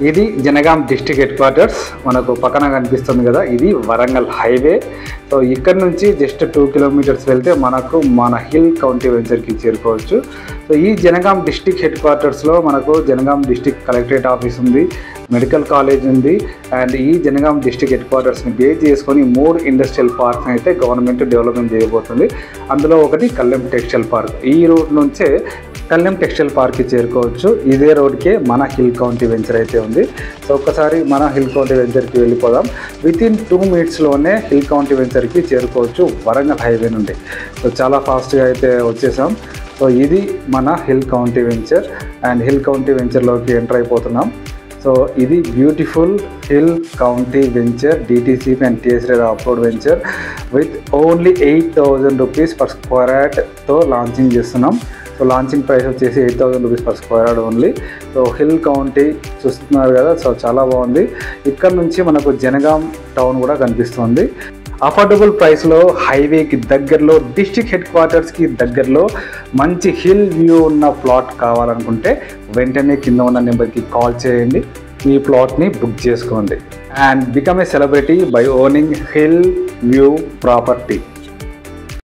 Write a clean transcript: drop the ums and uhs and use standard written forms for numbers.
ఇది Jangaon district head quarters మనకు పక్కన కనిపిస్తుంది కదా, ఇది వరంగల్ హైవే. సో ఇక్కడ నుంచి జస్ట్ 2 కిలోమీటర్స్ వెళ్తే మనకు మన హిల్ కౌంటీ వెంచర్కి చేరుకోవచ్చు. సో ఈ జనగాం డిస్ట్రిక్ట్ హెడ్ క్వార్టర్స్లో మనకు జనగాం డిస్ట్రిక్ట్ కలెక్టరేట్ ఆఫీస్ ఉంది, మెడికల్ కాలేజ్ ఉంది. అండ్ ఈ జనగాం డిస్ట్రిక్ట్ హెడ్ క్వార్టర్స్ని బేస్ చేసుకొని 3 ఇండస్ట్రియల్ పార్క్స్ అయితే గవర్నమెంట్ డెవలప్మెంట్ చేయబోతుంది. అందులో ఒకటి కల్లెం టెక్స్టైల్ పార్క్. ఈ రూట్ నుంచే కల్లెం టెక్స్టైల్ పార్క్కి చేరుకోవచ్చు. ఇదే రోడ్కే మన హిల్ కౌంటీ వెంచర్ అయితే ఉంది. సో ఒక్కసారి మన హిల్ కౌంటీ వెంచర్కి వెళ్ళిపోదాం. వితిన్ 2 మినిట్స్లోనే హిల్ కౌంటీ వెంచర్కి చేరుకోవచ్చు వరంగల్ హైవే నుండి. సో చాలా ఫాస్ట్గా అయితే వచ్చేసాం. సో ఇది మన hill county venture and hill county వెంచర్లోకి ఎంటర్ అయిపోతున్నాం. సో ఇది beautiful hill county venture DTCP and TSR upload venture with only 8,000 rupees per square యార్డ్తో లాంచింగ్ చేస్తున్నాం. సో లాంచింగ్ ప్రైస్ వచ్చేసి 8,000 rupees per square yard only. So hill county చూస్తున్నారు కదా, so చాలా బాగుంది. ఇక్కడ నుంచి మనకు జనగాం టౌన్ కూడా కనిపిస్తుంది. అఫోర్డబుల్ ప్రైస్లో హైవేకి దగ్గరలో డిస్ట్రిక్ట్ హెడ్ క్వార్టర్స్కి దగ్గరలో మంచి హిల్ వ్యూ ఉన్న ప్లాట్ కావాలనుకుంటే వెంటనే కింద ఉన్న నెంబర్కి కాల్ చేయండి, మీ ప్లాట్ని బుక్ చేసుకోండి and become a celebrity by owning hill view property.